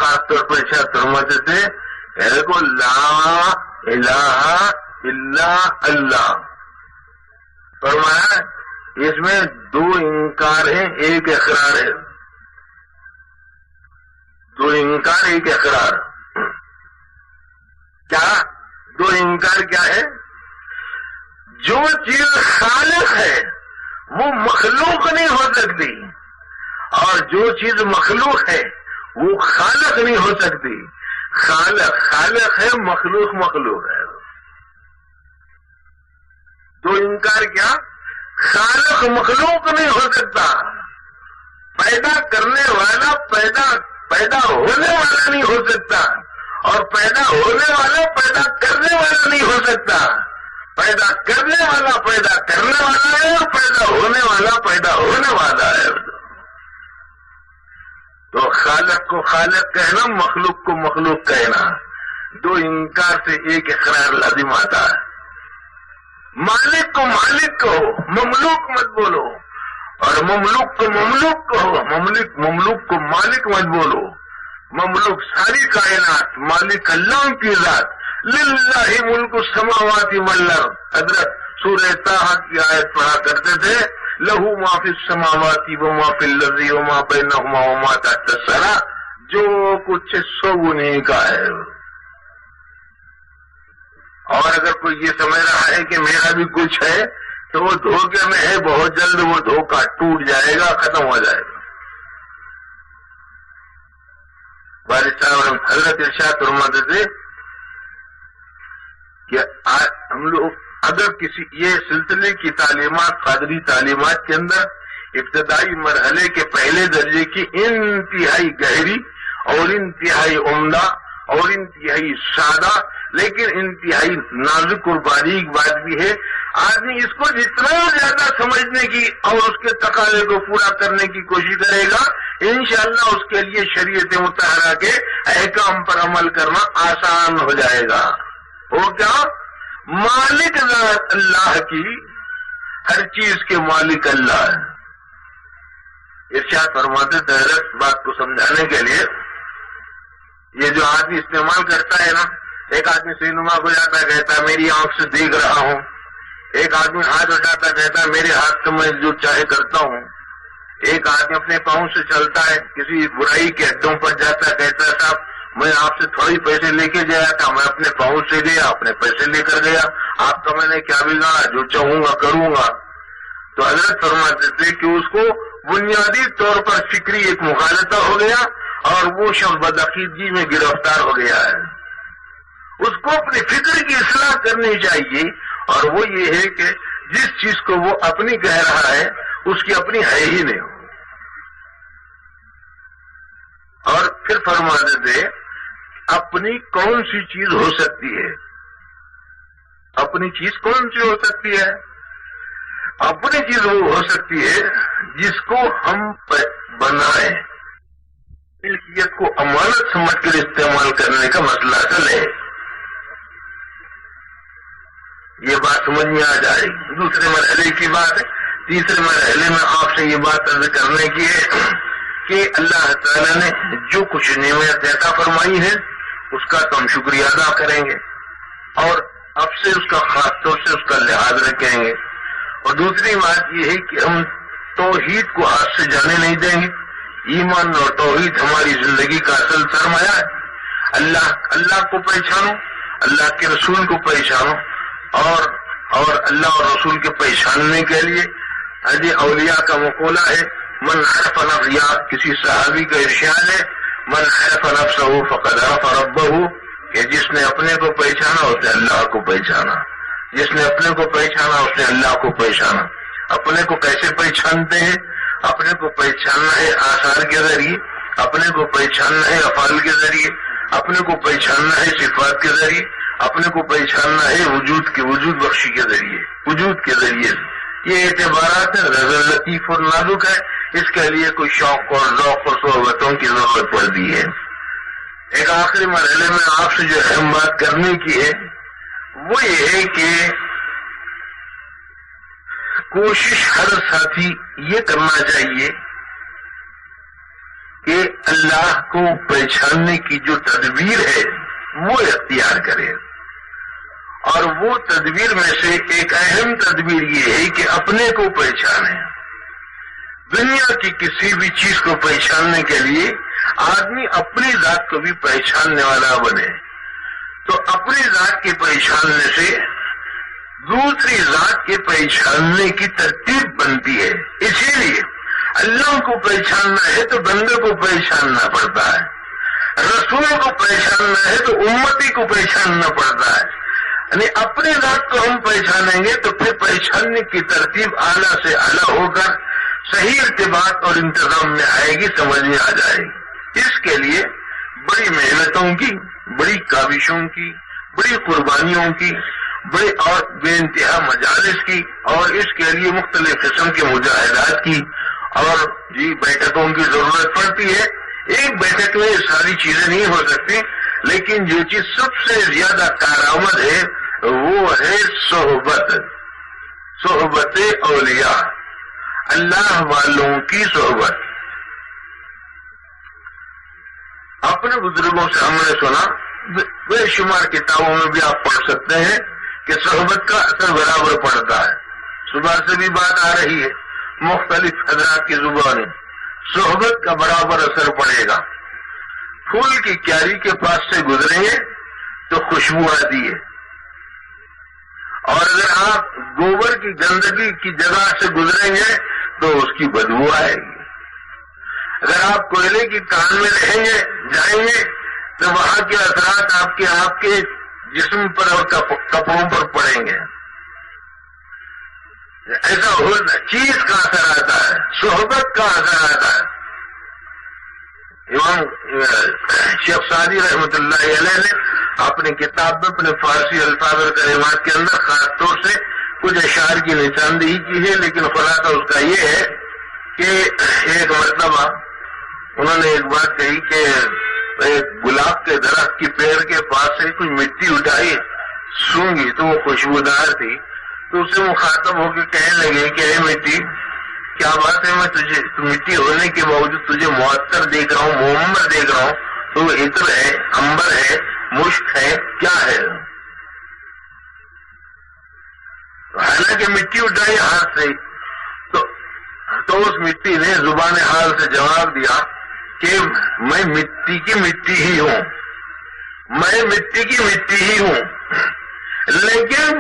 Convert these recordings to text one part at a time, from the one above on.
خاص طور پر ارشاد فرماتے تھے دیکھو لا الہ الا اللہ فرمایا اس میں دو انکار ہیں ایک اقرار ہے. دو انکار ایک اقرار. کیا دو انکار کیا ہے؟ جو چیز خالق ہے وہ مخلوق نہیں ہو سکتی اور جو چیز مخلوق ہے وہ خالق نہیں ہو سکتی. خالق خالق ہے، مخلوق مخلوق ہے. تو انکار کیا؟ خالق مخلوق نہیں ہو سکتا، پیدا کرنے والا پیدا ہونے والا نہیں ہو سکتا، اور پیدا ہونے والا پیدا کرنے والا نہیں ہو سکتا. پیدا کرنے والا پیدا کرنے والا ہے اور پیدا ہونے والا ہے. تو خالق کو خالق کہنا، مخلوق کو مخلوق کہنا، دو انکار سے ایک اقرار لازم آتا ہے. مالک کو مالک کہو، مملوک مت بولو، اور مملوک کو مملوک کہو، مملوک کو مالک مت بولو. مملوک ساری کائنات، مالک اللہ کی ذات. للہ ملک السماوات والارض. حضرت سورہ طٰہٰ کی آیت پڑھا کرتے تھے لہو ما فی السماوات وما فی الارض وما بینہما وما تحت الثری. جو کچھ سب انہیں کا ہے. اور اگر کوئی یہ سمجھ رہا ہے کہ میرا بھی کچھ ہے تو وہ دھوکے میں ہے، بہت جلد وہ دھوکہ ٹوٹ جائے گا، ختم ہو جائے گا. والد صاحب حضرت ارشاد فرماتے تھے کہ ہم لوگ اگر کسی یہ سلسلے کی تعلیمات، قادری تعلیمات کے اندر ابتدائی مرحلے کے پہلے درجے کی انتہائی گہری اور انتہائی عمدہ اور انتہائی سادہ لیکن انتہائی نازک اور باریک بات بھی ہے. آدمی اس کو جتنا زیادہ سمجھنے کی اور اس کے تقاضے کو پورا کرنے کی کوشش کرے گا، انشاءاللہ اس کے لیے شریعت مطہرہ کے احکام پر عمل کرنا آسان ہو جائے گا. وہ کیا؟ مالک ذات اللہ کی، ہر چیز کے مالک اللہ ہے. ارشاد فرماتے درست بات کو سمجھانے کے لیے یہ جو آدمی استعمال کرتا ہے نا، ایک آدمی سینما کو جاتا ہے کہتا ہے میری آنکھ سے دیکھ رہا ہوں، ایک آدمی ہاتھ اٹھاتا کہتا ہے میرے ہاتھ سے میں جو چاہے کرتا ہوں، ایک آدمی اپنے پاؤں سے چلتا ہے، کسی برائی کے اڈوں پر جاتا ہے کہتا ہے صاحب میں آپ سے تھوڑی پیسے لے کے گیا تھا، میں اپنے پاؤں سے گیا، اپنے پیسے لے کر گیا، آپ کا میں نے کیا بگاڑا، جو چاہوں گا کروں گا. تو حضرت فرماتے تھے کہ اس کو بنیادی طور پر فکری ایک مغالطہ ہو گیا اور وہ شخص بدعقیدگی میں گرفتار ہو گیا ہے. اس کو اپنی فکر کی اصلاح کرنی چاہیے، اور وہ یہ ہے کہ جس چیز کو وہ اپنی کہہ رہا ہے اس کی اپنی ہے ہی نہیں. اور پھر فرماتے تھے اپنی کون سی چیز ہو سکتی ہے؟ اپنی چیز کون سی ہو سکتی ہے؟ اپنی چیز وہ ہو سکتی ہے جس کو ہم بنائیں، ملکیت کو امانت سمجھ کر استعمال کرنے کا مسئلہ حل ہے. یہ بات سمجھ میں آ جائے گی. دوسرے مرحلے کی بات ہے. تیسرے مرحلے میں آپ سے یہ بات عرض کرنے کی ہے کہ اللہ تعالیٰ نے جو کچھ نعمت عطا فرمائی ہے اس کا تو ہم شکریہ ادا کریں گے اور اب سے اس کا خاص طور سے اس کا لحاظ رکھیں گے. اور دوسری بات یہ ہے کہ ہم توحید کو ہاتھ سے جانے نہیں دیں گے. ایمان اور توحید ہماری زندگی کا اصل سرمایہ ہے. اللہ کو پہچانو، اللہ کے رسول کو پہچانو، اور اللہ اور رسول کے پہچاننے کے لیے حج اولیاء کا مقولہ ہے من عرف نفسہ، کسی صحابی کا ارشاد ہے من عرف نفسہ فقد عرف ربہ، کہ جس نے اپنے کو پہچانا اس نے اللہ کو پہچانا. جس نے اپنے کو پہچانا اس نے اللہ کو پہچانا. اپنے کو کیسے پہچانتے ہیں؟ اپنے کو پہچاننا ہے آثار کے ذریعے، اپنے کو پہچاننا ہے افعال کے ذریعے، اپنے کو پہچاننا ہے صفات کے ذریعے، اپنے کو پہچاننا ہے وجود بخشی کے ذریعے، وجود کے ذریعے. یہ اعتبارات نظر لطیف اور نازک ہے، اس کے لیے کوئی شوق اور ذوق اور صحبتوں کی ضرورت پڑتی ہے. ایک آخری مرحلے میں آپ سے جو اہم بات کرنے کی ہے وہ یہ ہے کہ کوشش ہر ساتھی یہ کرنا چاہیے کہ اللہ کو پہچاننے کی جو تدبیر ہے وہ اختیار کرے، اور وہ تدبیر میں سے ایک اہم تدبیر یہ ہے کہ اپنے کو پہچانے۔ دنیا کی کسی بھی چیز کو پہچاننے کے لیے آدمی اپنی ذات کو بھی پہچاننے والا بنے، تو اپنی ذات کے پہچاننے سے دوسری ذات کے پہچاننے کی ترتیب بنتی ہے۔ اسی لیے اللہ کو پہچاننا ہے تو بندے کو پہچاننا پڑتا ہے، رسول کو پہچاننا ہے تو امتی کو پہچاننا پڑتا ہے۔ یعنی اپنے ذات کو ہم پہچانیں گے تو پھر پہچاننے کی ترتیب اعلیٰ سے اعلیٰ ہو کر صحیح ارتباط اور انتظام میں آئے گی، سمجھ میں آ جائے گی۔ اس کے لیے بڑی محنتوں کی، بڑی کاوشوں کی، بڑی قربانیوں کی، بڑے اور بے انتہا مجالس کی، اور اس کے لیے مختلف قسم کے مجاہدات کی اور بیٹھکوں کی ضرورت پڑتی ہے۔ ایک بیٹھک میں یہ ساری چیزیں نہیں ہو سکتی، لیکن جو چیز سب سے زیادہ کارآمد ہے وہ ہے صحبت اولیاء، اللہ والوں کی صحبت۔ اپنے بزرگوں سے ہم نے سنا، بے شمار کتابوں میں بھی آپ پڑھ سکتے ہیں کہ صحبت کا اثر برابر پڑتا ہے۔ صبح سے بھی بات آ رہی ہے مختلف حضرات کی زبانیں، صحبت کا برابر اثر پڑے گا۔ پھول کی کیاری کے پاس سے گزریں گے تو خوشبو آتی ہے، اور اگر آپ گوبر کی گندگی کی جگہ سے گزریں گے تو اس کی بدبو آئے گی۔ اگر آپ کوئلے کی کان میں رہیں گے جائیں گے تو وہاں کے اثرات آپ کے جسم پر اور کپڑوں پر پڑیں گے۔ ایسا ہونا چیز کا اثر آتا ہے، صحبت کا اثر آتا ہے۔ امام شیخ سعدی رحمۃ اللہ علیہ نے اپنی کتاب میں اپنے فارسی الفاظ اور کلمات کے اندر خاص طور سے کچھ اشعار کی نشاندہی کی ہے، لیکن خلاصہ اس کا یہ ہے کہ ایک مرتبہ انہوں نے ایک بات کہی کہ ایک گلاب کے درخت کی پیڑ کے پاس سے کچھ مٹی اٹھائی، سونگی تو وہ خوشبودار تھی، تو اسے مخاطب ہو کے کہنے لگے کہ اے مٹی، کیا بات ہے، میں تجھے مٹی ہونے کے باوجود تجھے معطر دیکھ رہا ہوں، معمر دیکھ رہا ہوں، تو وہ عطر ہے، عنبر ہے، مشک ہے، کیا ہے؟ حالانکہ مٹی اٹھائی ہاتھ سے، تو اس مٹی نے زبان حال سے جواب دیا کہ میں مٹی کی مٹی ہی ہوں، میں مٹی کی مٹی ہی ہوں، لیکن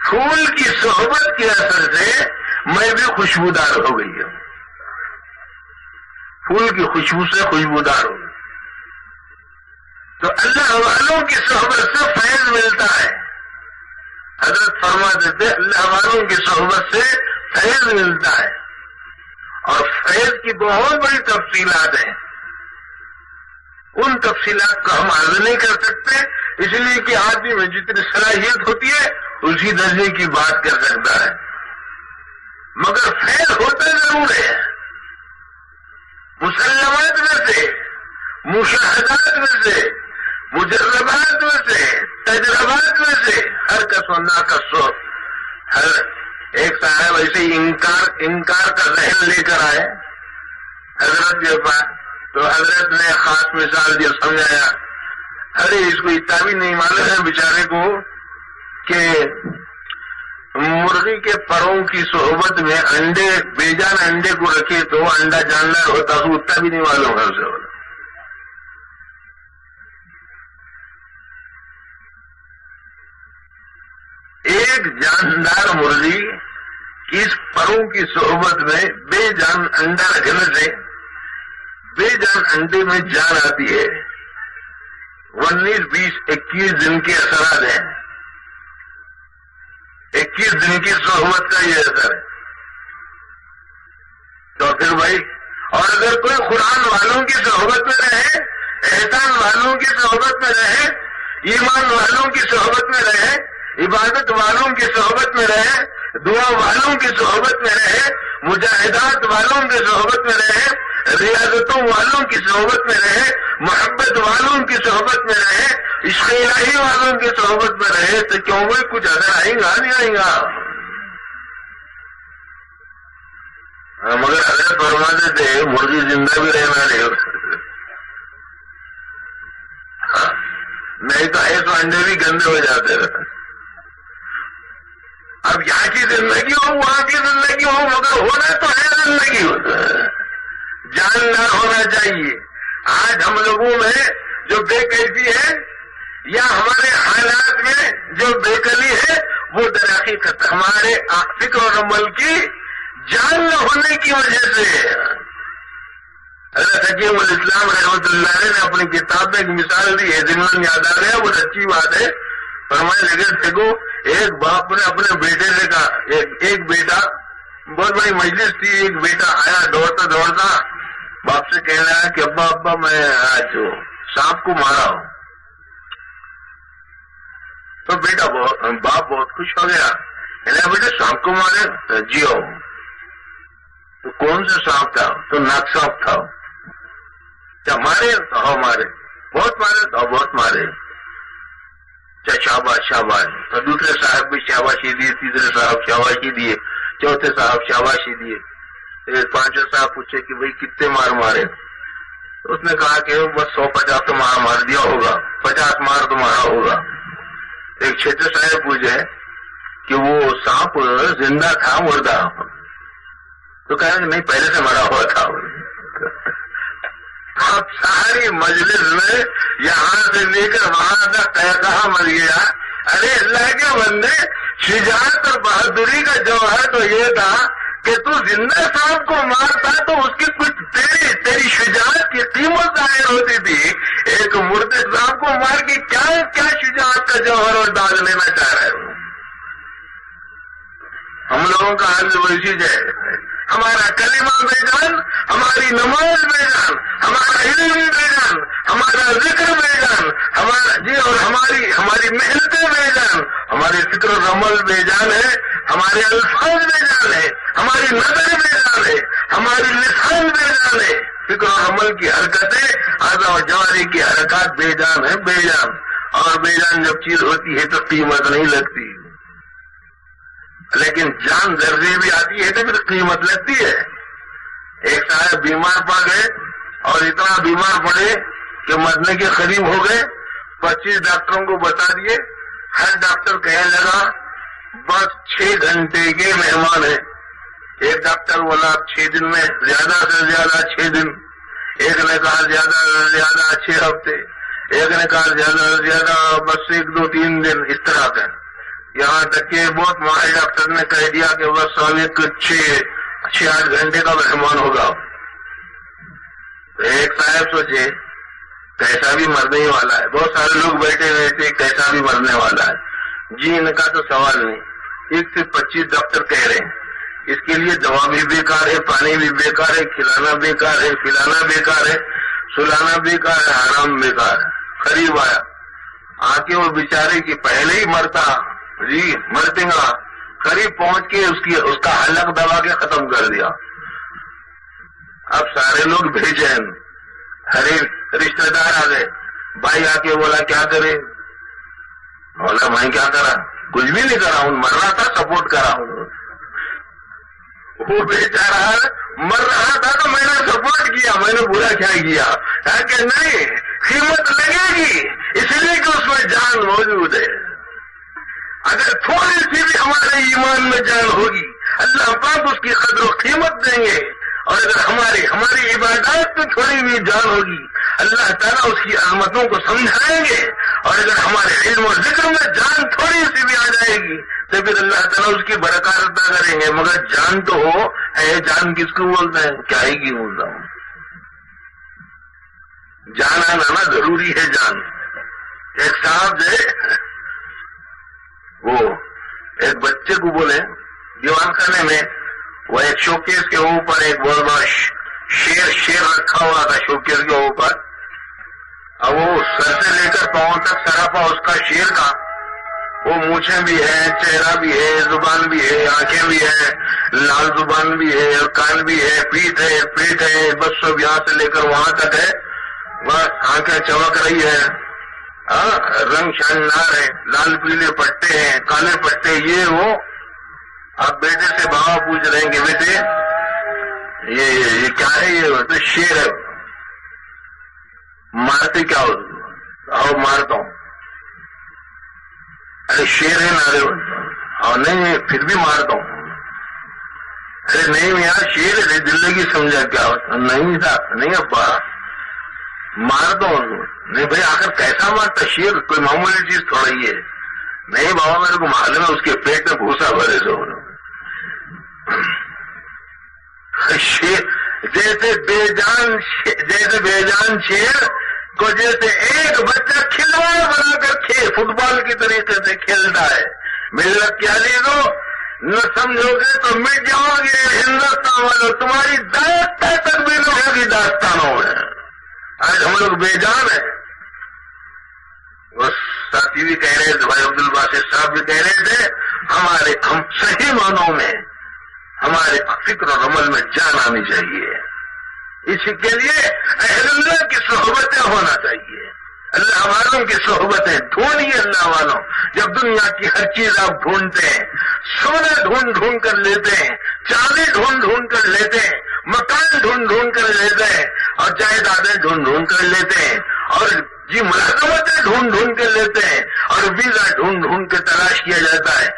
پھول کی صحبت کے اثر سے میں بھی خوشبودار ہو گئی ہوں، پھول کی خوشبو سے خوشبودار ہو گئی۔ تو اللہ والوں کی صحبت سے فیض ملتا ہے۔ حضرت فرماتے تھے اللہ والوں کی صحبت سے فیض ملتا ہے، اور فیض کی بہت بڑی تفصیلات ہیں، ان تفصیلات کو ہم عرض نہیں کر سکتے، اس لیے کہ آدمی میں جتنی صلاحیت ہوتی ہے اسی درجے کی بات کر سکتا ہے، مگر فیض ہوتا ضرور ہے۔ مسلمات میں سے، مشاہدات میں سے، مجربات میں سے، تجربات میں سے، ہر کس و ناقص و ہر ایک صاحب ایسے ہی انکار کا ذہن لے کر آئے حضرت کے پاس، تو حضرت نے خاص مثال دیا، سمجھایا، ارے اس کو اتنا بھی نہیں معلوم ہے بیچارے کو کہ مرغی کے پروں کی صحبت میں انڈے، بے جان انڈے کو رکھے تو انڈا جاندار ہوتا، تو اتنا بھی نہیں معلوم ہے اسے۔ ایک جاندار مرغی کی پروں کی صحبت میں بے جان انڈا رکھنے سے بے جان انڈے میں جان آتی ہے۔ 19، 20، 21 دن کے اثرات ہیں، 21 دن کی صحبت کا یہ اثر ہے۔ تو پھر بھائی، اور اگر کوئی قرآن والوں کی صحبت میں رہے، احسان والوں کی صحبت میں رہے، ایمان والوں کی صحبت میں رہے، عبادت والوں کی صحبت میں رہے، دعا والوں کی صحبت میں رہے، مجاہدات والوں کی صحبت میں رہے، ریاضتوں والوں کی صحبت میں رہے، محبت والوں کی صحبت میں رہے، عشق الہی والوں کی صحبت میں رہے، تو کیوں وہ کچھ اثر آئے گا نہیں آئے گا؟ مگر حضرت فرماتے تھے مرغی زندہ بھی رہنا نہیں، نہیں تو ایسے انڈے بھی گندے ہو جاتے رہتے۔ اب یہاں کی زندگی ہو وہاں کی زندگی ہو، مگر ہونا تو ہے زندگی، جاندار ہونا چاہیے۔ آج ہم لوگوں میں جو بے کیفی ہے یا ہمارے حالات میں جو بے کلی ہے، وہ در حقیقت ہمارے فکر اور عمل کی جان نہ ہونے کی وجہ سے ہے۔ حضرت حکیم الاسلام رحمۃ اللہ علیہ نے اپنی کتاب میں ایک مثال دی ہے، ضمن یاد آ گیا، بہت اچھی بات ہے۔ فرمائے لگے دیکھو، ایک باپ نے اپنے بیٹے سے کہا، ایک بیٹا، بہت بڑی مجلس تھی، ایک بیٹا آیا دوڑتا دوڑتا باپ سے کہہ رہا ہے کہ ابا ابا میں آج سانپ کو مارا ہوں۔ تو باپ بہت خوش ہو گیا، کہنا بیٹا سانپ کو مارے؟ جی ہو۔ تو کون سا سانپ تھا؟ تو ناک سانپ تھا۔ کیا مارے؟ تو ہاں مارے۔ بہت مارے؟ تو بہت مارے۔ شاباش شاباش۔ تو دوسرے صاحب بھی شاباشی دیے، تیسرے صاحب شاباشی دیے، چوتھے صاحب شاباشی دیے۔ پانچویں صاحب پوچھے کہ بھئی کتنے مار مارے؟ اس نے کہا کہ بس 150 تو مار دیا ہوگا، 50 مار تو مارا ہوگا۔ ایک چھٹے صاحب پوچھے کہ وہ سانپ زندہ تھا مردہ؟ تو کہا کہ نہیں پہلے سے مرا ہوا تھا۔ اب ساری مجلس میں یہاں سے لے کر وہاں تک کہا مر گیا، ارے اللہ کے بندے، شجاعت اور بہادری کا جوہر تو یہ تھا کہ تو زندہ سانپ کو مارتا تو اس کی کچھ تیری شجاعت کی قیمت ظاہر ہوتی تھی۔ ایک مردے سانپ کو مار کے کیا شجاعت کا جوہر اور داغ لینا چاہ رہے ہو؟ ہم لوگوں کا حال ویسی ہے، ہمارا کلمہ بے جان، ہماری نماز بے جان، ہمارا علم بے جان، ہمارا ذکر بے جان، اور ہماری محنتیں بے جان، ہمارے فکر و عمل بے جان ہے، ہمارے الفاظ بے جان ہے، ہماری نظر بے جان ہے، ہماری لسان بے جان ہے، فکر و عمل کی حرکتیں، اعضاء و جوارح کی حرکات بے جان ہے، بے جان۔ اور بے جان جب چیز ہوتی ہے تو قیمت نہیں لگتی، لیکن جان ذرے بھی آتی ہے تو پھر قیمت لگتی ہے۔ ایک صاحب بیمار پڑ گئے اور اتنا بیمار پڑے کہ مرنے کے قریب ہو گئے، 25 ڈاکٹروں کو بتا دیے، ہر ڈاکٹر کہنے لگا بس 6 گھنٹے کے مہمان ہیں۔ ایک ڈاکٹر بولا 6 دن میں زیادہ سے زیادہ 6 دن، ایک نے کہا زیادہ سے زیادہ 6 ہفتے، ایک نے کہا زیادہ سے زیادہ بس 1 2 3 دن، اس طرح کا۔ یہاں تک کہ بہت ماہر ڈاکٹر نے کہہ دیا کہ بس 6-8 گھنٹے کا مہمان ہوگا۔ تو ایک صاحب سوچے کیسا بھی مرنے ہی والا ہے، بہت سارے لوگ بیٹھے ہوئے تھے، کیسا بھی مرنے والا ہے جی، ان کا تو سوال نہیں، ایک سے 25 ڈاکٹر کہہ رہے ہیں اس کے لیے دوا بھی بیکار ہے، پانی بھی بیکار ہے، کھلانا بیکار ہے، پلانا بیکار ہے، سلانا بیکار ہے، آرام بیکار ہے۔ قریب آیا آ کے وہ بیچارے کی پہلے ہی مرتا جی مرتے گا، قریب پہنچ کے اس کا حلق دبا کے ختم کر دیا۔ اب سارے لوگ بے چین، ہر ایک رشتہ دار آ گئے، بھائی آ کے بولا کیا کرے؟ بولا میں کیا کرا، کچھ بھی نہیں کرا ہوں، مر رہا تھا سپورٹ کرا ہوں۔ وہ بیچارہ مر رہا تھا تو میں نے سپورٹ کیا، میں نے برا کیا کیا؟ کہ نہیں، قیمت لگے گی اس لیے کہ اس میں جان موجود ہے۔ اگر تھوڑی سی بھی ہمارے ایمان میں جان ہوگی اللہ پاک اس کی قدر و قیمت دیں گے، اور اگر ہماری عبادات میں تھوڑی بھی جان ہوگی اللہ تعالیٰ اس کی عظمتوں کو سمجھائیں گے، اور اگر ہمارے علم و ذکر میں جان تھوڑی سی بھی آ جائے گی تو پھر اللہ تعالیٰ اس کی برکات عطا کریں گے۔ مگر جان تو ہو ہے، جان کس کو بولتے ہیں؟ کیا ہی کی بولتا ہوں، جان آنا ضروری ہے۔ جان ایک صاحب جو وہ ایک بچے کو بولے دیوان خانے میں، وہ ایک شوکیس کے اوپر ایک بہت بڑا شیر رکھا ہوا تھا شوکیس کے اوپر، اور وہ سر سے لے کر پاؤں تک سراپا اس کا شیر کا، وہ مونچھیں بھی ہے، چہرہ بھی ہے، زبان بھی ہے، آنکھیں بھی ہے، لال زبان بھی ہے، اور کان بھی ہے، پیٹھ ہے، بس سب یہاں سے لے کر وہاں تک ہے، بس آنکھیں چمک رہی ہے، رنگ شاندار ہے، لال پیلے پٹے ہیں، کالے پٹے، یہ وہ۔ اب بیٹے سے بابا پوچھ رہے ہیں کہ بیٹے یہ کیا ہے؟ یہ تو شیر ہے. مارتے کیا ہو؟ آؤ مارتا ہوں. ارے شیر ہے نا. اور نہیں پھر بھی مارتا ہوں. ارے نہیں یار شیر ہے, زندگی سمجھا کیا ہوتا؟ نہیں تھا. نہیں ابا مارتا ہوں. نہیں بھائی آخر کیسا مارتا؟ شیر کوئی معمولی چیز تھوڑا ہی ہے. نہیں بابا میرے کو معلوم ہے اس کے پیٹ میں بھوسا بھرے سو. جیسے بے جان شیر کو جیسے ایک بچہ کھلواڑ بنا کر فٹ بال کی طریقے سے کھیلتا ہے. ملت کیا لیدو نہ سمجھو گے تو مٹ جاؤ گے ہندوستان والوں. تمہاری داستان تک بھی نہ ہوگی داستانوں میں. آج ہم لوگ بے جان ہیں. وہ ساتھی بھی کہہ رہے تھے, بھائی عبد الباسط صاحب بھی کہہ رہے تھے, ہم صحیح معنوں میں ہمارے فکر اور عمل میں جان آنی چاہیے. اسی کے لیے اہل اللہ کی صحبتیں ہونا چاہیے. اللہ والوں کی صحبتیں ڈھونڈیے. اللہ والوں جب دنیا کی ہر چیز آپ ڈھونڈتے ہیں, سونا ڈھونڈ کر لیتے ہیں, چاندی ڈھونڈ کر لیتے ہیں, مکان ڈھونڈ کر لیتے ہیں, اور جائیدادیں ڈھونڈ کر لیتے ہیں, اور جی ملازمتیں ڈھونڈ کے لیتے ہیں, اور ویزا ڈھونڈ کے تلاش کیا جاتا ہے.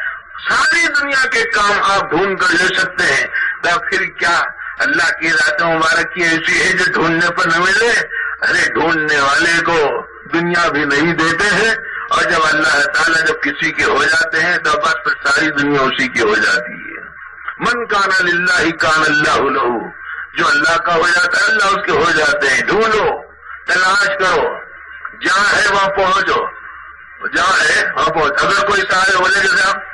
ساری دنیا کے کام آپ ڈھونڈ کر لے سکتے ہیں. تو پھر کیا اللہ کی ذات مبارک کی ایسی ہے جو ڈھونڈنے پر نہ ملے؟ ارے ڈھونڈنے والے کو دنیا بھی نہیں دیتے ہیں, اور جب اللہ تعالیٰ جب کسی کے ہو جاتے ہیں تو بس پھر ساری دنیا اسی کی ہو جاتی ہے. من کان للہ کان اللہ لہ. جو اللہ کا ہو جاتا ہے اللہ اس کے ہو جاتے ہیں. ڈھونڈو, تلاش کرو, جہاں ہے وہاں پہنچو, جہاں ہے وہاں پہنچ. اگر کوئی سارے بولے کہ صاحب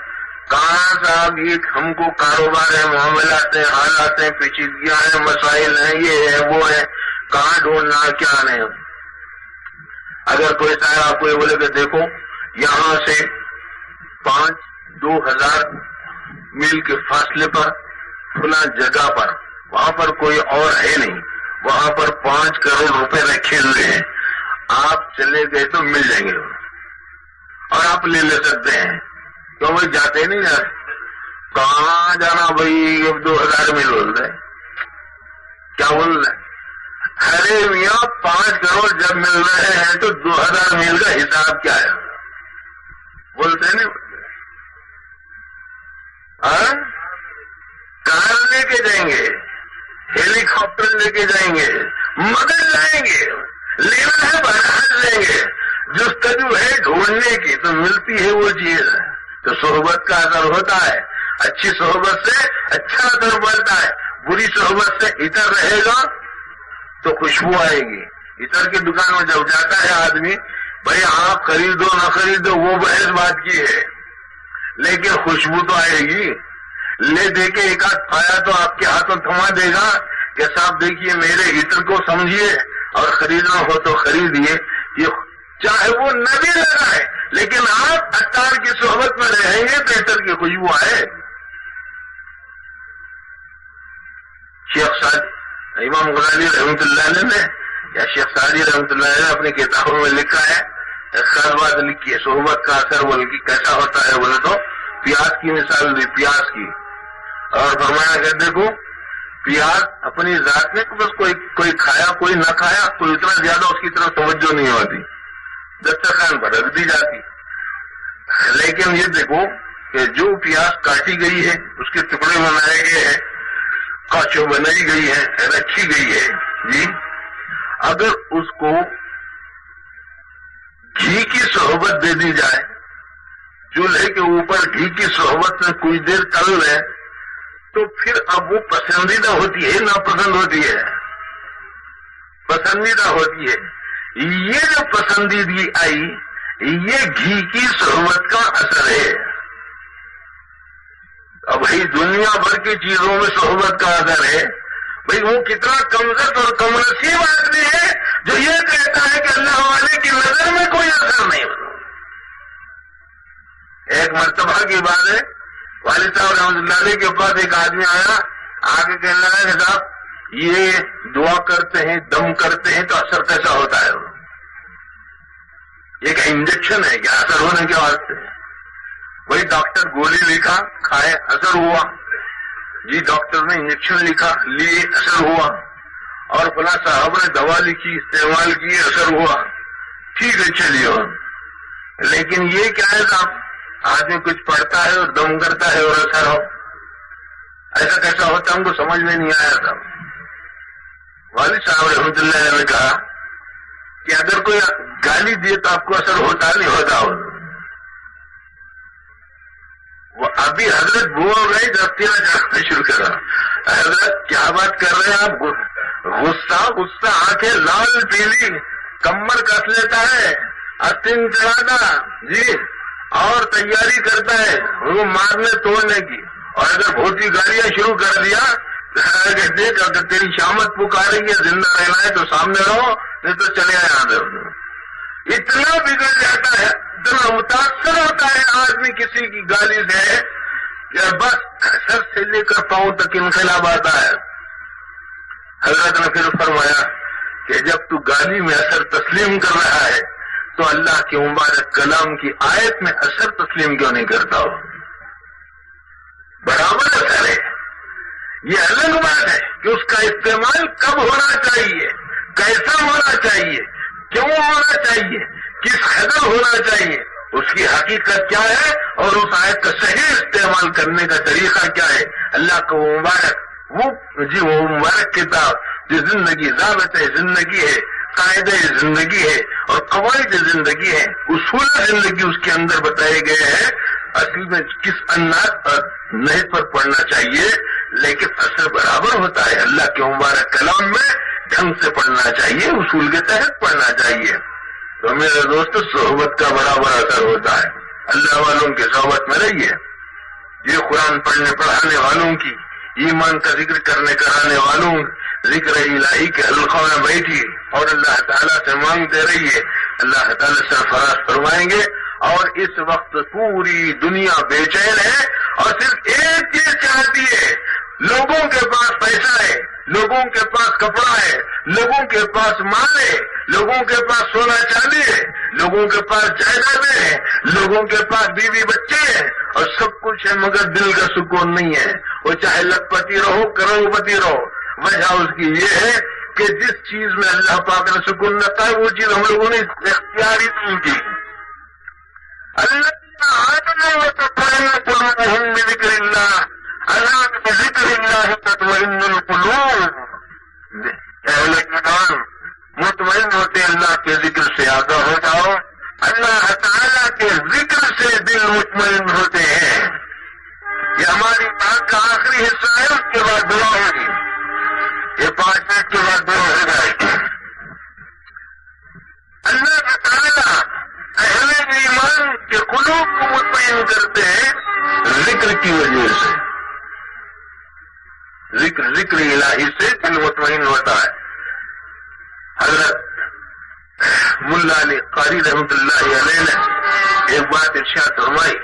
کہاں صاحب یہ ہم کو کاروبار ہے, معاملات ہیں, حالات ہیں, پیچیدگیاں ہیں, مسائل ہیں, یہ ہے وہ ہے, کہاں ڈھونڈنا کیا نہیں. اگر کوئی صاحب آپ کو یہ بولے کہ دیکھو یہاں سے 2000 میل کے فاصلے پر فلاں جگہ پر, وہاں پر کوئی اور ہے نہیں, وہاں پر 5 کروڑ روپے رکھے ہوئے ہیں, آپ چلے گئے تو مل جائیں گے اور آپ لے سکتے ہیں. کیوں بھائی جاتے نہیں یار, کہاں جانا بھائی, اب 2000 میل بول رہے کیا بول رہے؟ ارے میاں 5 کروڑ جب مل رہے ہیں تو 2000 میل کا حساب کیا ہے؟ بولتے نہیں کار لے کے جائیں گے, ہیلی کاپٹر لے کے جائیں گے, مگر جائیں گے, لینا ہے بہرحال لیں گے. جستجو ہے ڈھونڈنے کی تو ملتی ہے وہ چیز. تو صحبت کا اثر ہوتا ہے. اچھی صحبت سے اچھا اثر بڑھتا ہے. بری صحبت سے عطر رہے گا تو خوشبو آئے گی. عطر کی دکان میں جب جاتا ہے آدمی, بھائی آپ خریدو نہ خریدو وہ بحث بات کی ہے, لیکن خوشبو تو آئے گی. لے دے کے ایک آدھ پایا تو آپ کے ہاتھوں تھما دے گا کہ صاحب دیکھیے میرے عطر کو سمجھیے اور خریدنا ہو تو خریدیے. یہ چاہے وہ نہ بھی لگا ہے, لیکن آپ عطار کی صحبت میں رہیں گے تو عطر کی خوشبو آئے. شیخ سعدی امام غزالی رحمۃ اللہ علیہ نے یا شیخ سعدی رحمۃ اللہ علیہ نے اپنی کتابوں میں لکھا ہے, خیر بات لکھی ہے, صحبت کا اثر بول کی کیسا ہوتا ہے. بولے تو پیاز کی مثال دی, پیاز کی, اور فرمایا کہ دیکھو پیاز اپنی ذات میں بس کوئی کھایا کوئی نہ کھایا, کوئی اتنا زیادہ اس کی طرف توجہ نہیں ہوتی, دسترخوان پر رکھ دی جاتی. لیکن یہ دیکھو کہ جو پیاز کاٹی گئی ہے, اس کے ٹکڑے بنائے گئے ہیں, کاچو بنائی گئی ہے, رکھی گئی ہے جی, اگر اس کو گھی کی صحبت دے دی جائے, چولہے کے اوپر گھی کی صحبت میں کچھ دیر تل لے, تو پھر اب وہ پسندیدہ ہوتی ہے ناپسند ہوتی ہے؟ پسندیدہ ہوتی ہے. یہ جو پسندیدگی آئی یہ گھی کی صحبت کا اثر ہے. اب بھائی دنیا بھر کی چیزوں میں صحبت کا اثر ہے. بھائی وہ کتنا کمزور اور کم نصیب آدمی ہے جو یہ کہتا ہے کہ اللہ والے کی نظر میں کوئی اثر نہیں ہوتا. ایک مرتبہ کی بات ہے, والد صاحب رحمۃ اللہ علیہ کے پاس ایک آدمی آیا, آگے کہنے لگا کہ صاحب یہ دعا کرتے ہیں, دم کرتے ہیں تو اثر کیسا ہوتا ہے؟ یہ کہ انجیکشن ہے کیا اثر ہونے کے واسطے؟ وہی ڈاکٹر گولی لکھا, کھائے, اثر ہوا. جی ڈاکٹر نے انجیکشن لکھا، لیے اثر ہوا، اور فلاں صاحب نے دوا لکھی، استعمال کی، اثر ہوا، ٹھیک ہے چلیے. لیکن یہ کیا ہے صاحب، آدمی کچھ پڑھتا ہے اور دم کرتا ہے اور اثر ہو، ایسا کیسا ہوتا ہم کو سمجھ میں نہیں آیا تھا. والد صاحب رحمۃ اللہ علیہ نے کہا کہ اگر کوئی گالی دیے تو آپ کو اثر ہوتا نہیں ہوتا ہو. وہ ابھی حضرت بول رہے دفتیاں جانا شروع کرا، حضرت کیا بات کر رہے ہیں آپ، غصہ آنکھیں لال پیلی، کمر کس لیتا ہے، استن چڑھاتا جی، اور تیاری کرتا ہے وہ مارنے توڑنے کی. اور اگر بہت سی گالیاں شروع کر دیا، دیکھ اگر تیری شامت پکاریں گے زندہ رہنا ہے تو سامنے رہو، نہیں تو چلے آئے آدھے. اتنا بگڑ جاتا ہے، اتنا متاثر ہوتا ہے آدمی کسی کی گالی سے کہ بس سر سے لے کر پاؤں تک انقلاب آتا ہے. حضرت نے پھر فرمایا کہ جب تو گالی میں اثر تسلیم کر رہا ہے تو اللہ کے مبارک کلام کی آیت میں اثر تسلیم کیوں نہیں کرتا ہو؟ برابر اثر ہے. یہ الگ بات ہے کہ اس کا استعمال کب ہونا چاہیے، کیسا ہونا چاہیے، کیوں ہونا چاہیے، کس قدر ہونا چاہیے، اس کی حقیقت کیا ہے، اور اس آیت کا صحیح استعمال کرنے کا طریقہ کیا ہے. اللہ کو مبارک وہ مبارک کتاب جو زندگی، ضابط زندگی ہے، قاعدہ زندگی ہے اور قواعد زندگی ہے، اصول زندگی اس کے اندر بتائے گئے ہیں. اصل میں کس انداز اور نحو پر پڑھنا چاہیے، لیکن اثر برابر ہوتا ہے. اللہ کے مبارک کلام میں ڈھنگ سے پڑھنا چاہیے، اصول کے تحت پڑھنا چاہیے. تو میرے دوست صحبت کا برابر اثر ہوتا ہے. اللہ والوں کی صحبت میں رہیے. یہ قرآن پڑھنے پڑھانے والوں کی، ایمان کا ذکر کرنے کرانے والوں، ذکر الہی کے حلقوں میں بیٹھی اور اللہ تعالیٰ سے مانگتے رہیے. اللہ تعالیٰ سرفراز فرمائیں گے. اور اس وقت پوری دنیا بے چین ہے اور صرف ایک چیز چاہتی ہے. لوگوں کے پاس پیسہ ہے، لوگوں کے پاس کپڑا ہے، لوگوں کے پاس مال ہے، لوگوں کے پاس سونا چاندی ہے، لوگوں کے پاس جائیدادیں ہیں، لوگوں کے پاس بیوی بچے ہیں اور سب کچھ ہے، مگر دل کا سکون نہیں ہے. وہ چاہے لکھ پتی رہو، کروڑ پتی رہو. وجہ اس کی یہ ہے کہ جس چیز میں اللہ پاک نے سکون رکھا ہے وہ چیز ہم لوگوں نے اختیار ہی نہیں کی. اللہ ذکر اللہ، اللہ ذکر اللہ تطمئن القلوب. اہل ایمان مطمئن ہوتے اللہ کے ذکر سے آگاہ ہو جاؤ. اللہ تعالیٰ کے ذکر سے دل مطمئن ہوتے ہیں. یہ ہماری بات کا آخری حصہ ہے، اس کے بعد دعا ہوگی. یہ 5 منٹ کے بعد دعا ہو جائے گی. اللہ تعالیٰ اہل ایمان کے قلوب کو مطمئن کرتے ہیں ذکر کی وجہ سے. ذکر الہی سے دل مطمئن ہوتا ہے. حضرت ملا علی قاری رحمۃ اللہ علیہ نے ایک بات ارشاد فرمائی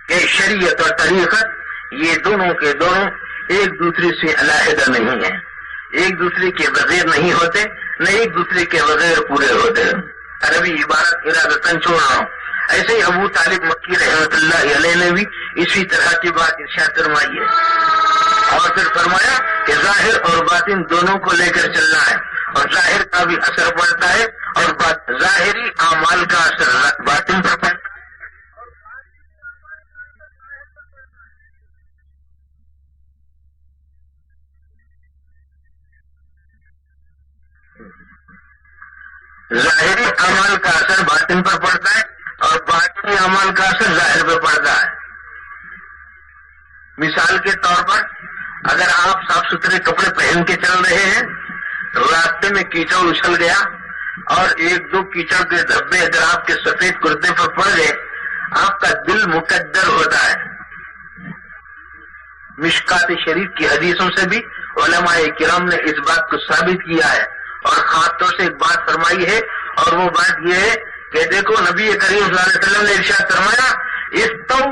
کہ شریعت اور طریقت یہ دونوں کے دونوں ایک دوسرے سے علیحدہ نہیں ہیں، ایک دوسرے کے بغیر نہیں ہوتے، نہ ایک دوسرے کے بغیر پورے ہوتے. عربی عبارت ارادتاً چھوڑ رہا ہوں. ایسے ہی ابو طالب مکی رحمۃ اللہ علیہ نے بھی اسی طرح کی بات ارشاد فرمائی ہے. اور پھر فرمایا کہ ظاہر اور باطن دونوں کو لے کر چلنا ہے، اور ظاہر کا بھی اثر پڑتا ہے اور ظاہری اعمال کا اثر باطن پر پڑتا ہے. ظاہری اعمال کا اثر باطن پر پڑتا ہے اور باطنی اعمال کا اثر ظاہر پر پڑتا ہے. مثال کے طور پر اگر آپ صاف ستھرے کپڑے پہن کے چل رہے ہیں، راستے میں کیچڑ اچھل گیا اور 1-2 کیچڑ کے دھبے اگر آپ کے سفید کرتے پر پڑ گئے، آپ کا دل مقدر ہوتا ہے. مشکات شریف کی حدیثوں سے بھی علماء کرام نے اس بات کو ثابت کیا ہے اور خاص طور سے ایک بات فرمائی ہے، اور وہ بات یہ ہے کہ دیکھو نبی کریم صلی اللہ علیہ وسلم نے ارشاد فرمایا استو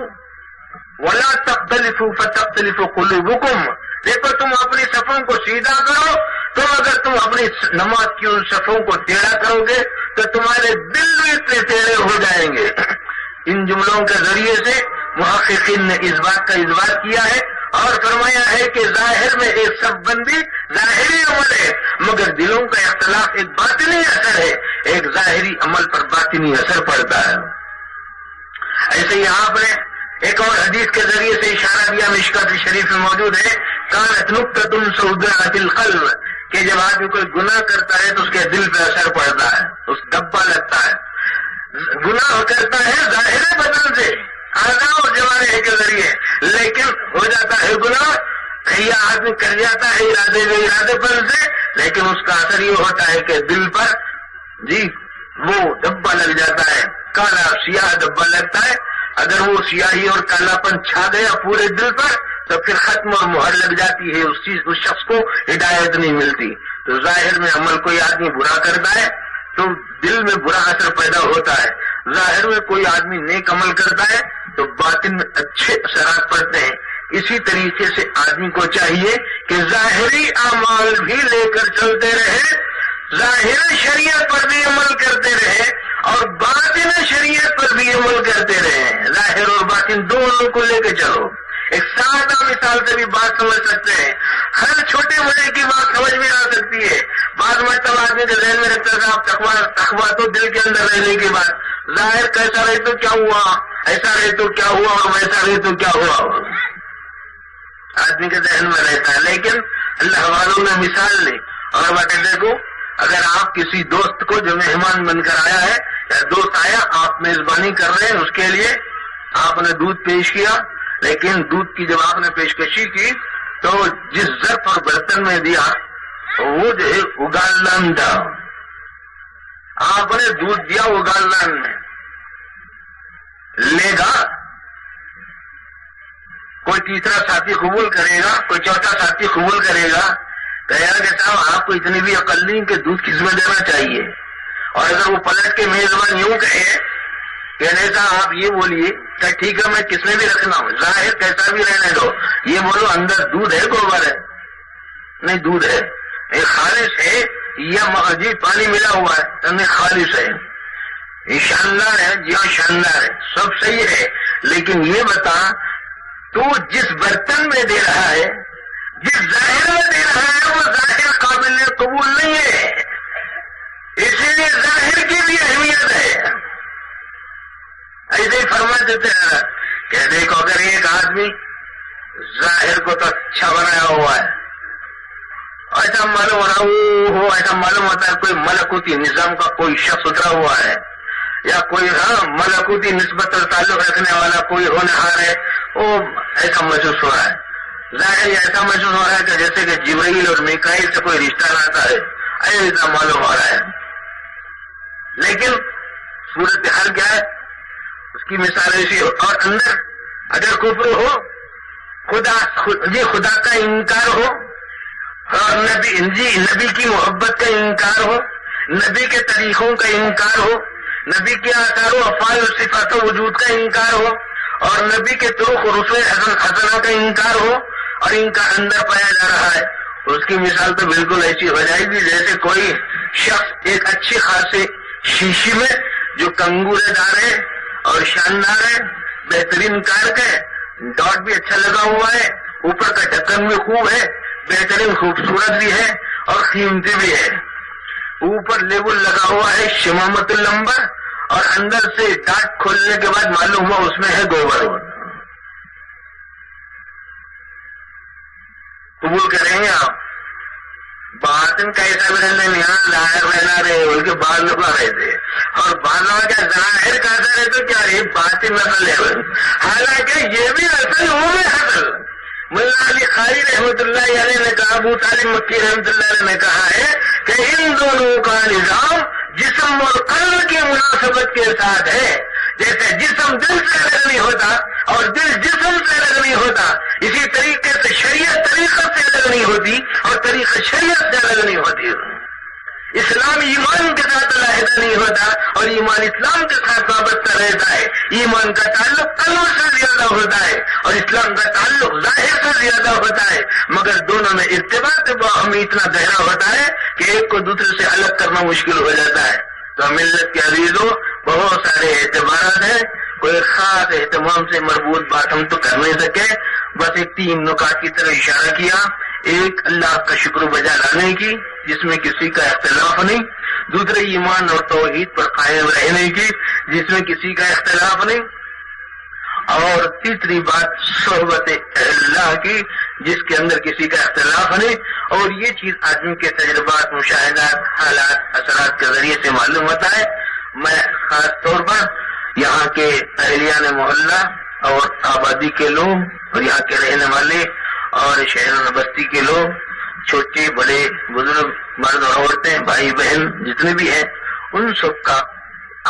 ولا تختلفوا فتختلف قلوبکم. دیکھو تم اپنی صفوں کو سیدھا کرو، تو اگر تم اپنی نماز کی ان صفوں کو ٹیڑھا کرو گے تو تمہارے دل بھی اتنے ٹیڑھے ہو جائیں گے. ان جملوں کے ذریعے سے محققین نے اس بات کا اثبات کیا ہے اور فرمایا ہے کہ ظاہر میں ایک سب بندی ظاہری عمل ہے، مگر دلوں کا اختلاف ایک باطنی اثر ہے، ایک ظاہری عمل پر باطنی اثر پڑتا ہے۔ ایسے ہی آپ نے ایک اور حدیث کے ذریعے سے اشارہ دیا، مشکات شریف میں موجود ہے، کانت نقطۃ سوداء فی القلب، کہ جب آدمی کوئی گناہ کرتا ہے تو اس کے دل پہ اثر پڑتا ہے، اس دبا لگتا ہے۔ گناہ کرتا ہے ظاہر بدن سے، اعضاء اور جوارح کے ذریعے، لیکن ہو جاتا ہے گناہ، یا آدمی کر جاتا ہے ارادے پن سے، لیکن اس کا اثر یہ ہوتا ہے کہ دل پر جی وہ دبا لگ جاتا ہے، کالا سیاہ دبا لگتا ہے۔ اگر وہ سیاہی اور کالا پن چھا گیا پورے دل پر تو پھر ختم اور مہر لگ جاتی ہے، اس شخص کو ہدایت نہیں ملتی۔ تو ظاہر میں عمل کوئی آدمی برا کرتا ہے تو دل میں برا اثر پیدا ہوتا ہے، ظاہر میں کوئی آدمی نیک عمل کرتا ہے تو باطن میں اچھے اثرات پڑتے ہیں۔ اسی طریقے سے آدمی کو چاہیے کہ ظاہری اعمال بھی لے کر چلتے رہے، ظاہر شریعت پر بھی عمل کرتے رہے اور باطن شریعت پر بھی عمل کرتے رہے، ظاہر اور باطن دونوں کو لے کے چلو۔ ایک سادہ مثال سے بھی بات سمجھ سکتے ہیں، ہر چھوٹے بڑے کی بات سمجھ میں آ سکتی ہے۔ بعض مرتبہ آدمی کے ذہن میں رکھتا ہے صاحب تقویٰ تو دل کے اندر رہنے کی بات، ظاہر کیسا رہے تو کیا ہوا، ایسا رہے تو کیا ہوا اور ویسا رہے تو کیا ہوا، آدمی کے ذہن میں رہتا ہے۔ لیکن اللہ والوں نے مثال لی اور بتا دیکھو، اگر آپ کسی دوست کو جو مہمان بن کر آیا ہے یا دوست آیا، آپ میزبانی کر رہے ہیں، اس کے لیے آپ نے دودھ پیش کیا، لیکن دودھ کی جب آپ نے پیشکشی کی تو جس ظرف اور برتن میں دیا وہ جو ہے اگالان تھا، آپ نے دودھ دیا اگالان میں، لے گا کوئی تیسرا ساتھی قبول کرے گا، کوئی چوتھا ساتھی قبول کرے گا، کہے گا کہ صاحب آپ کو اتنی بھی عقل نہیں کہ دودھ کس میں دینا چاہیے۔ اور اگر وہ پلٹ کے میزبان یوں کہے کہ نہیں صاحب آپ یہ بولیے کہ ٹھیک ہے میں کس میں بھی رکھنا ہوں، ظاہر کیسا بھی رہنے دو، یہ بولو اندر دودھ ہے گوبر ہے، نہیں دودھ ہے، یہ خالص ہے یا جی پانی ملا ہوا ہے، نہیں خالص ہے، یہ شاندار ہے، جی ہاں شاندار ہے، سب صحیح ہے، لیکن یہ بتا تو جس برتن میں دے رہا ہے، جس ظاہر میں دے رہا ہے، وہ ظاہر قابل قبول نہیں ہے، اسی لیے ظاہر کی بھی اہمیت ہے۔ ایسے ہی فرما دیتے ہیں کہ دیکھو اگر ایک آدمی ظاہر کو تو اچھا بنایا ہوا ہے، ایسا معلوم ہو ایسا معلوم ہوتا ہے کوئی ملکوتی نظام کا کوئی شخص اترا ہوا ہے، یا کوئی ملکوتی نسبت اور تعلق رکھنے والا کوئی ہونہار ہے، وہ ایسا محسوس ہو رہا ہے، ظاہر ایسا محسوس ہو رہا ہے کہ جیسے کہ جبرائیل اور میکائیل سے کوئی رشتہ رہتا ہے، ایسا معلوم ہو رہا ہے۔ لیکن صورتحال کیا ہے، اس کی مثال ایسی ہو، اور اندر اگر کفر ہو، خدا کا انکار ہو، اور نبی کی محبت کا انکار ہو، نبی کے طریقوں کا انکار ہو، نبی کے آثار و افعال و صفات و وجود کا انکار ہو، اور نبی کے طرق و رسوم حسنہ کا انکار ہو، اور ان کا اندر پایا جا رہا ہے، اس کی مثال تو بالکل ایسی ہو جائے گی جیسے کوئی شخص ایک اچھی خاصی شیشی میں جو کنگورے دار ہے اور شاندار ہے، بہترین کار کا ہے، ڈاٹ بھی اچھا لگا ہوا ہے، اوپر کا ڈھکن بھی خوب ہے، بہترین خوبصورت بھی ہے اور قیمتی بھی ہے، اوپر لیبل لگا ہوا ہے شمامت اللمبر، اور اندر سے ڈاٹ کھولنے کے بعد معلوم ہوا اس میں ہے گوبر۔ قبول کریں گے آپ؟ باطن کیسا بھی رہنے یہاں ظاہر رہنا رہے بلکہ بعض لوگ رہے تھے، اور بعض لوگ کیا ظاہر کہتا رہے تو کیا رہے باطن نسل ہے، حالانکہ یہ بھی اصل وہ بھی اصل۔ ملا علی قاری رحمۃ اللہ علیہ نے کہا، ابو طالب مکی رحمۃ اللہ علیہ نے کہا ہے کہ ان دونوں کا نظام جسم اور قلب کی مناسبت کے ساتھ ہے، جیسے جسم دل سے الگ نہیں ہوتا اور دل جسم سے الگ نہیں ہوتا، اسی طریقے سے شریعت طریقت سے الگ نہیں ہوتی اور طریقہ شریعت سے الگ نہیں ہوتی۔ اسلام ایمان کے ساتھ علیحدہ نہیں ہوتا اور ایمان اسلام کے ساتھ وابستہ رہتا ہے، ایمان کا تعلق قلب سے زیادہ ہوتا ہے اور اسلام کا تعلق ظاہر سے زیادہ ہوتا ہے، مگر دونوں میں ارتباط باہمی اتنا گہرا ہوتا ہے کہ ایک کو دوسرے سے الگ کرنا مشکل ہو جاتا ہے۔ تو ملت کے عزیزوں بہت سارے اعتبارات ہیں، کوئی خاص اہتمام سے مربوط بات ہم تو کر نہیں سکے، بس ایک 3 نکات کی طرف اشارہ کیا۔ ایک، اللہ کا شکر بجا لانے کی جس میں کسی کا اختلاف نہیں، دوسرے ایمان اور توحید پر قائم رہنے کی جس میں کسی کا اختلاف نہیں، اور تیسری بات صحبت اللہ کی جس کے اندر کسی کا اختلاف نہیں۔ اور یہ چیز آدمی کے تجربات، مشاہدات، حالات، اثرات کے ذریعے سے معلوم ہوتا ہے۔ میں خاص طور پر یہاں کے اہلیان محلہ اور آبادی کے لوگ اور یہاں کے رہنے والے اور شہر بستی کے لوگ، چھوٹے بڑے بزرگ، مرد اور عورتیں، بھائی بہن جتنے بھی ہیں، ان سب کا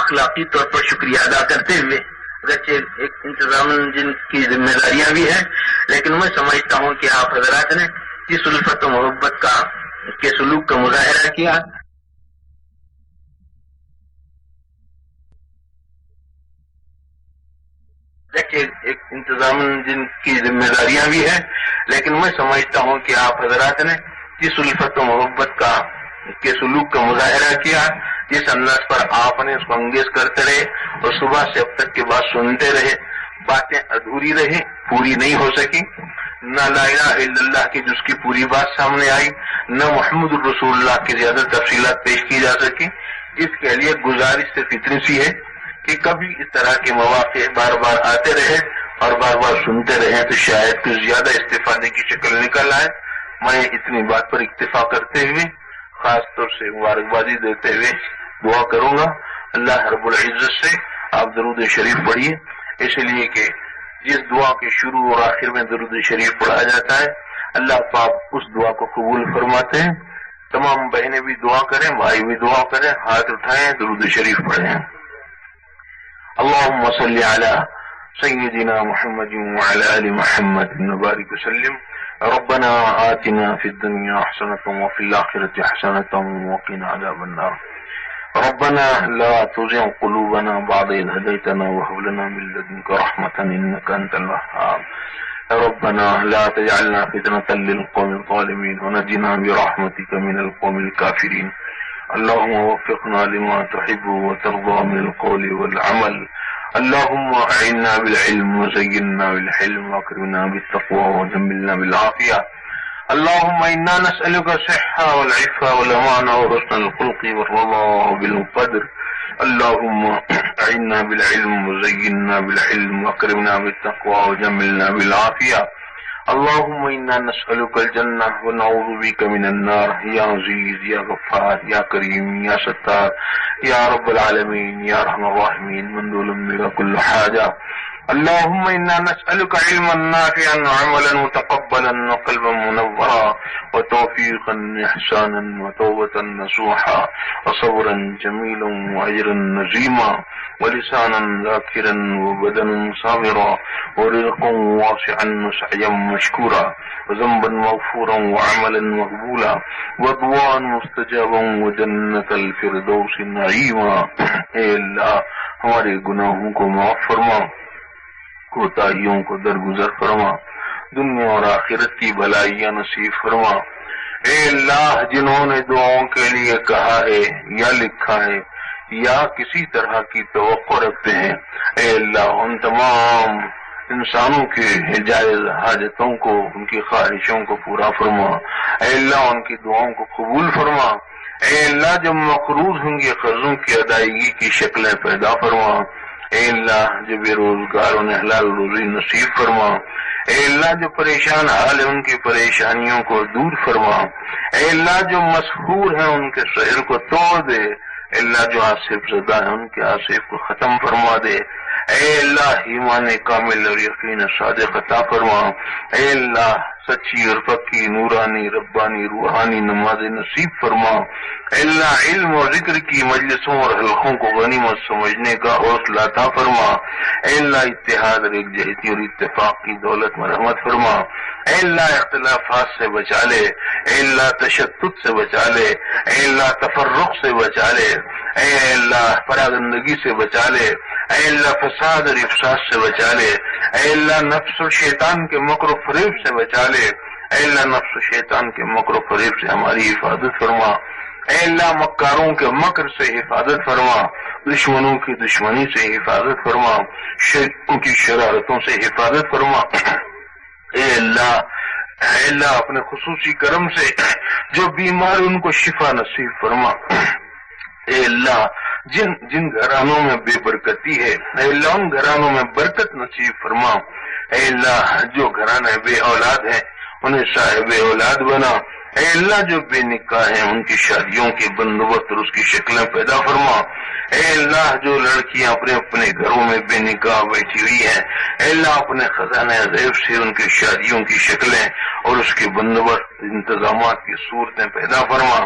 اخلاقی طور پر شکریہ ادا کرتے ہوئے، اگرچہ ایک انتظام جن کی ذمہ داریاں بھی ہیں، لیکن میں سمجھتا ہوں کہ آپ حضرات نے جس الفت و محبت کے سلوک کا مظاہرہ کیا، ایک انتظام جن کی ذمہ داریاں بھی ہیں، لیکن میں سمجھتا ہوں کہ آپ حضرات نے جس الفت و محبت کے سلوک کا مظاہرہ کیا، جس انداز پر آپ نے اس کو انگیز کرتے رہے اور صبح سے اب تک کی بات سنتے رہے، باتیں ادھوری رہی، پوری نہیں ہو سکی، نہ لا الہ الا اللہ کی جس کی پوری بات سامنے آئی، نہ محمد الرسول اللہ کی زیادہ تفصیلات پیش کی جا سکی۔ اس کے لیے گزارش صرف اتنی سی ہے کہ کبھی اس طرح کے مواقع بار بار آتے رہے اور بار بار سنتے رہے تو شاید کچھ زیادہ استفادے کی شکل نکل آئے۔ میں اتنی بات پر اکتفا کرتے ہوئے خاص طور سے مبارکبادی دیتے ہوئے دعا کروں گا اللہ رب العزت سے آپ درود شریف پڑھیے، اس لیے کہ جس دعا کے شروع اور آخر میں درود شریف پڑھا جاتا ہے اللہ پاک اس دعا کو قبول فرماتے ہیں۔ تمام بہنیں بھی دعا کریں، بھائی بھی دعا کریں، ہاتھ اٹھائیں، درود شریف پڑھیں۔ اللهم صل على سيدنا محمد وعلى آل محمد وبارك وسلم۔ ربنا آتنا في الدنيا حسنة وفي الآخرة حسنة وقنا عذاب النار۔ ربنا لا تزغ قلوبنا بعد إذ هديتنا وهب لنا من لدنك رحمة إنك أنت الوهاب۔ ربنا لا تجعلنا فتنة للقوم الظالمين ونجنا برحمتك من القوم الكافرين۔ اللهم وفقنا لما تحب وترضى من القول والعمل۔ اللهم أعنا بالعلم وزينا بالحلم وأكرمنا بالتقوى وجملنا بالعافية۔ اللهم إنا نسألك الصحة والعفة والأمان وحسن الخلق والرضا بالقدر۔ اللهم أعنا بالعلم وزينا بالحلم وأكرمنا بالتقوى وجملنا بالعافية۔ اللهم إنا نسألك الجنة ونعوذ بك من النار، يا عزيز يا غفار يا كريم يا ستار يا رب العالمين يا أرحم الراحمين، من دون منك كل حاجة۔ اللهم إنا نسألك علما نافعا وعملا متقبلا وقلبا منورا وتوفيقا إحسانا وتوبة نصوحا وصبرا جميلا وأجرا نزيما ولسانا ذاكرا وبدنا صابرا ورزقا واسعا وسعيا مشكورا وذنبا مغفورا وعملا مقبولا ودعاء مستجابا وجنة الفردوس نعيما۔ اے اللہ ہمارے گناہوں کو معاف فرما، کوتاہیوں کو درگزر فرما، دنیا اور آخرت کی بھلائیاں نصیب فرما۔ اے اللہ جنہوں نے دعاؤں کے لیے کہا ہے یا لکھا ہے یا کسی طرح کی توقع رکھتے ہیں، اے اللہ ان تمام انسانوں کے جائز حاجتوں کو، ان کی خواہشوں کو پورا فرما۔ اے اللہ ان کی دعاؤں کو قبول فرما۔ اے اللہ جو مقروض ہوں گے قرضوں کی ادائیگی کی شکلیں پیدا فرما۔ اے اللہ جو بے روزگار انہیں حلال روزی نصیب فرما۔ اے اللہ جو پریشان حال ہے ان کی پریشانیوں کو دور فرما۔ اے اللہ جو مسحور ہیں ان کے سحر کو توڑ دے۔ اے اللہ جو آصف زدہ ہیں ان کے آصف کو ختم فرما دے۔ اے اللہ ایمان کامل اور یقین صادق عطا فرما۔ اے اللہ سچی اور پکی نورانی ربانی روحانی نماز نصیب فرما۔ اے اللہ علم اور ذکر کی مجلسوں اور حلقوں کو غنیمت سمجھنے کا حوصلہ عطا فرما۔ اے اللہ اتحاد اور یکجہتی اور اتفاق کی دولت مرحمت فرما۔ اے اللہ اختلافات سے بچا لے۔ اے اللہ تشدد سے بچا لے۔ اے اللہ تفرق سے بچا لے۔ اے اللہ پراگندگی سے بچا لے۔ اے اللہ فساد اور افساد سے بچا لے۔ اے اللہ نفس و شیطان کے مکر و فریب سے بچا لے۔ اے اللہ نفس و شیطان کے مکر و فریب سے ہماری حفاظت فرما۔ اے اللہ مکاروں کے مکر سے حفاظت فرما۔ دشمنوں کی دشمنی سے حفاظت فرما، ان کی شرارتوں سے حفاظت فرما۔ اے اللہ اپنے خصوصی کرم سے جو بیمار ان کو شفا نصیب فرما۔ اے اللہ جن گھرانوں میں بے برکتی ہے اے اللہ ان گھرانوں میں برکت نصیب فرما۔ اے اللہ جو گھرانے بے اولاد ہیں انہیں صاحب اولاد بنا۔ اے اللہ جو بے نکاح ہیں ان کی شادیوں کے بندوبست اور اس کی شکلیں پیدا فرما۔ اے اللہ جو لڑکیاں اپنے گھروں میں بے نکاح بیٹھی ہوئی ہیں اے اللہ اپنے خزانہ غیب سے ان کی شادیوں کی شکلیں اور اس کے بندوبست انتظامات کی صورتیں پیدا فرما۔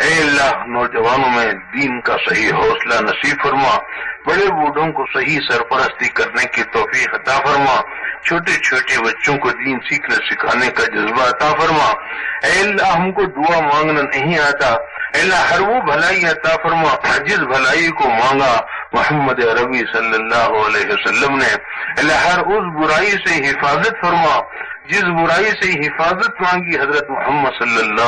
اے اللہ نوجوانوں میں دین کا صحیح حوصلہ نصیب فرما، بڑے بوڑھوں کو صحیح سرپرستی کرنے کی توفیق عطا فرما، چھوٹے چھوٹے بچوں کو دین سیکھنے سکھانے کا جذبہ عطا فرما۔ اے اللہ ہم کو دعا مانگنا نہیں آتا، اے اللہ ہر وہ بھلائی عطا فرما جس بھلائی کو مانگا محمد عربی صلی اللہ علیہ وسلم نے۔ اے اللہ ہر اس برائی سے حفاظت فرما جس برائی سے حفاظت مانگی حضرت محمد صلی اللہ